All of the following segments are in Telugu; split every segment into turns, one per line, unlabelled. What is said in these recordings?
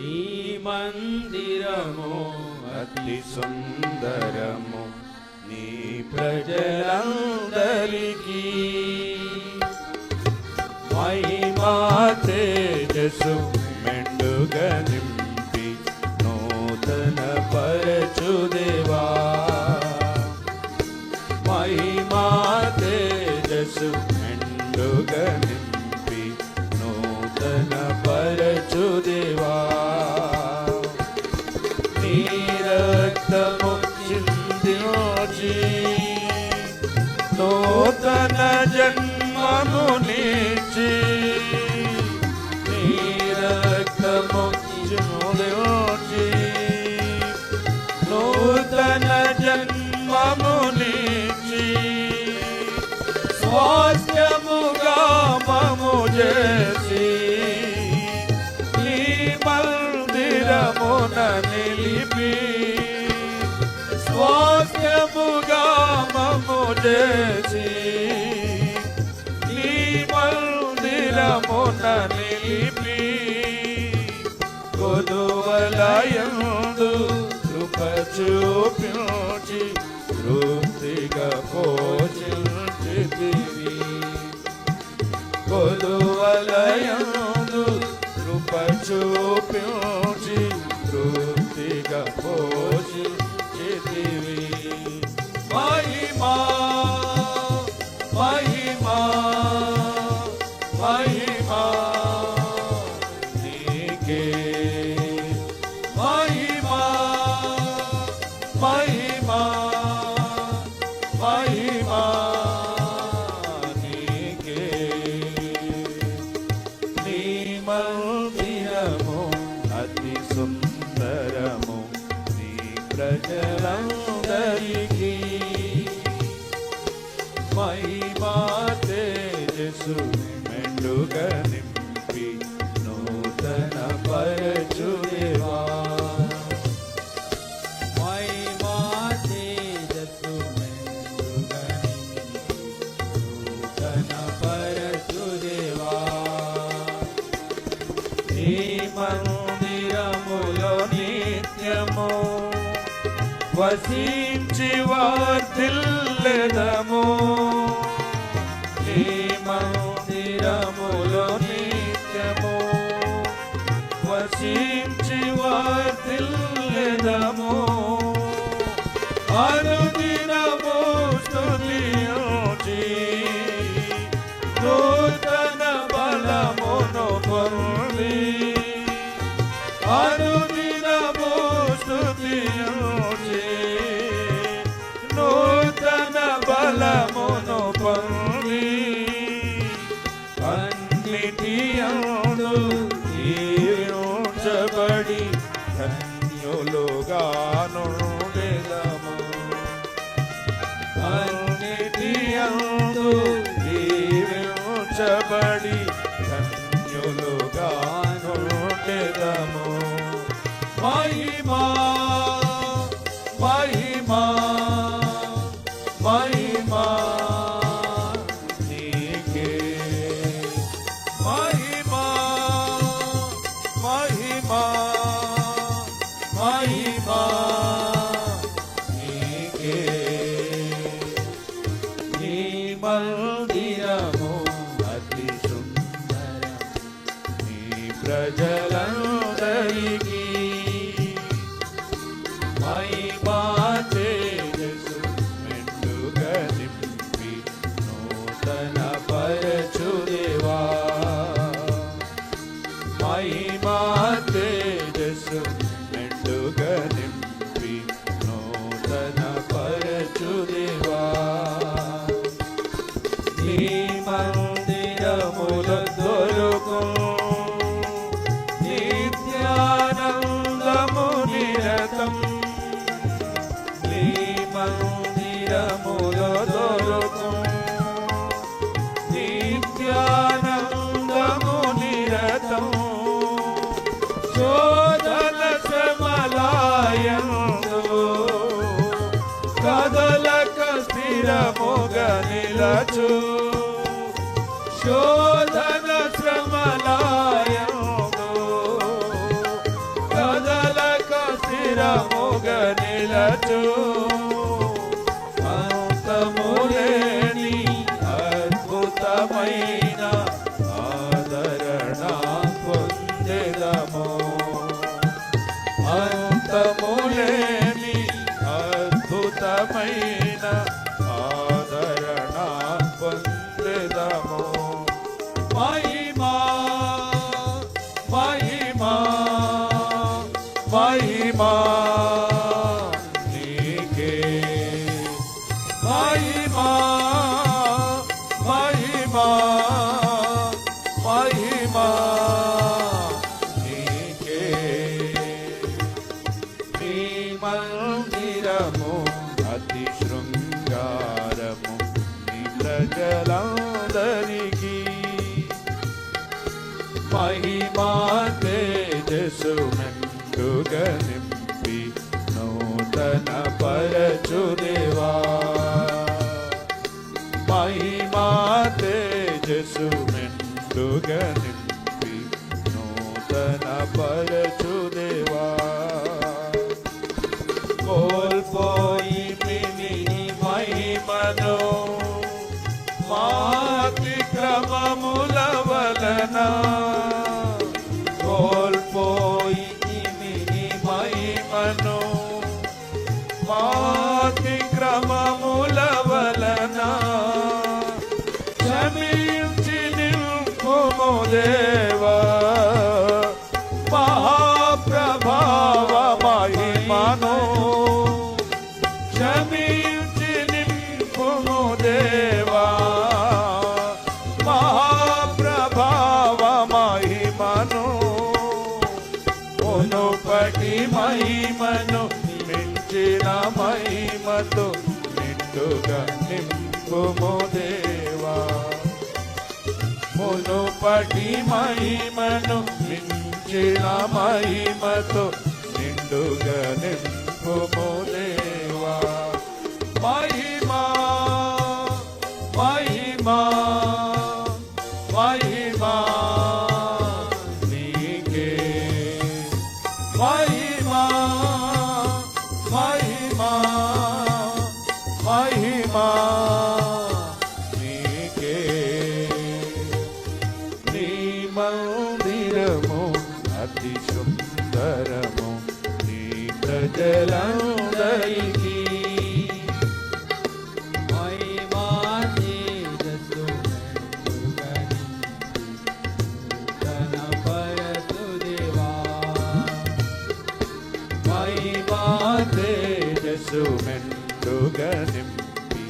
నీ మందిరము అతి సుందరము, నీ ప్రజలందరికీ మహిమా తేజస్సు మెండుగా నింపి నూతన పరచుదేవా. మహిమా తేజస్సు మెండుగా నింపి నూతన పరచుదేవా. నీ రక్తము చిందించి నూతన జన్మను నీచి, నీ రక్తము చిందించి నూతన జన్మము నీచి, స్వాస్థ్యముగా మము చేసి నీ మందిరమున నిలిపి, స్వాస్థ్యముగా మము చేసి నీ మందిరమున నిలిపి, కొదువలయందు కృప చూపించి తృప్తిగా పోషించితివి. కొదువలయందు కృప చూపించి తృప్తిగా పోషించితివి. మహిమా మహిమా మహిమా నీకే, మహిమా మహిమా మహిమా నీకే. నీ మందిరము అతి సుందరము, నీ ప్రజలందరికీ మహిమా తేజస్సు మెండుగా నింపి నూతన పరచుదేవా. మహిమా తేజస్సు మెండుగా నింపి నూతన పరచుదేవా. నీ మందిరములో నిత్యము వసించి వర్ధిల్లెదము. నీ మందిరములో నిత్యము వసించి వర్ధిల్లెదము. అనుదినము స్తుతించి నూతన బలమును పొంది, అనుదినము స్తుతించి నూతన బలమును పొంది, అన్నిటి యందు దీవించబడి ధన్యులుగా నుండెదము. అన్నిటి యందు దీవించబడి ధన్యులుగా నుండెదము. మహిమా మహిమా మహిమా నీకే, మహిమా మహిమా మహిమా నీకే. నీ మందిరము అతి సుందరం, నీ ప్రజలందరికీ మహిమా తేజస్సు మెండుగా నింపి నూతన పరచుదేవా. మహిమా తేజస్సు మెండుగా నింపి నూతన పరచుదేవా. నీ మందిరములో దొరుకు నిత్యానందము నిరతం. నీ మందిరములో దొరుకు నిత్యానందము నిరతం. శోధన శ్రమలయందు కదలక స్థిరముగా నిలచు. శోధన శ్రమలయందు స్థిరముగా నిలచు అంతములేని అద్భుతమైన ఆదరణ పొందెదము అంతములేని అద్భుతమైన ఆదరణ పొందెదము మహిమా మహిమా మహిమా నీకే మహిమా మహిమా మహిమా నీకే నీ మందిరము అతి శృంగారము నీ ప్రజలందరికీ మహిమా తేజస్సు మెండుగా నింపి నూతన పరచుదేవా మహిమా తేజస్సు మెండుగా నింపి నూతన పరచుదేవా కోల్పోయి మిని మహిమను మాతి క్రమముల వలన కోల్పోయి మిని మహిమను మాతి క్రమముల వలన క్షమించి నింపుము దేవా మహాప్రభావ మహిమను క్షమించి నింపుము దేవా మహాప్రభావ మహిమను మునుపటి మహిమను మించిన మహిమతో నిండుగా నింపుము దేవా మునుపటి మహిమను మించిన మహిమతో నిండుగా నింపుము దేవా మహిమా మహిమా మహిమా నీకే మహిమా మహిమా మహిమా నీకే నీ మందిరము అతి సుందరము నీ ప్రజలందరికీ తేజస్సు మెండుగా నింపి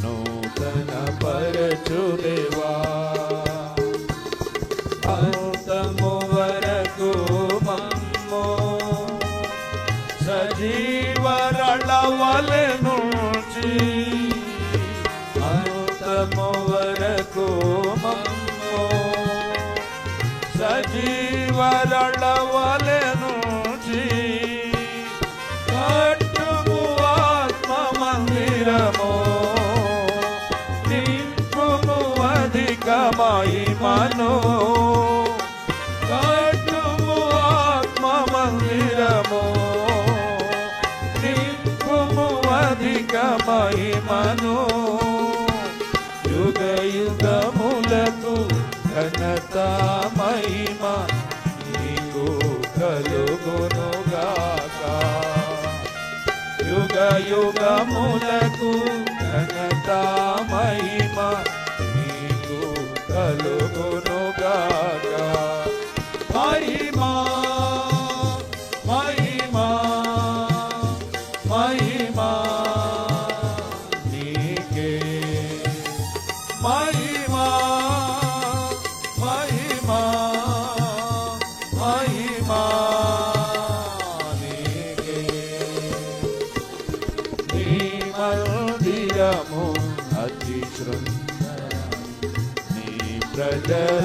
నూతన పరచుదేవా అంతము వరకు మమ్ము సజీవరళవలె నుంచి అంతము వరకు మమ్ము సజీవరళవలె నుంచి మందిరము నింపుము అధిక మహిమను కట్టుము ఆత్మ మందిరము నింపుము అధిక మహిమను యుగ యుగములకు ఘనత మహిమ నీకు కలుగునుగాక యుగ యుగములకు ఘనత మహిమ నీకు కలుగునుగాక మహిమా మహిమా మహిమా నీకే మహిమా మహిమా మహిమా మందిరము అతి శృంగర నీ ప్రజలందరికీ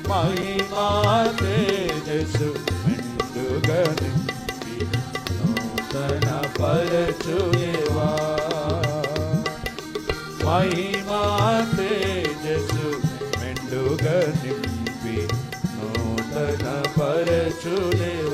మహిమా తేజస్సు మెండుగా నింపి నూతన పరచుదేవా మహిమా తేజస్సు మెండుగా నింపి నూతన పరచు పరచులేవా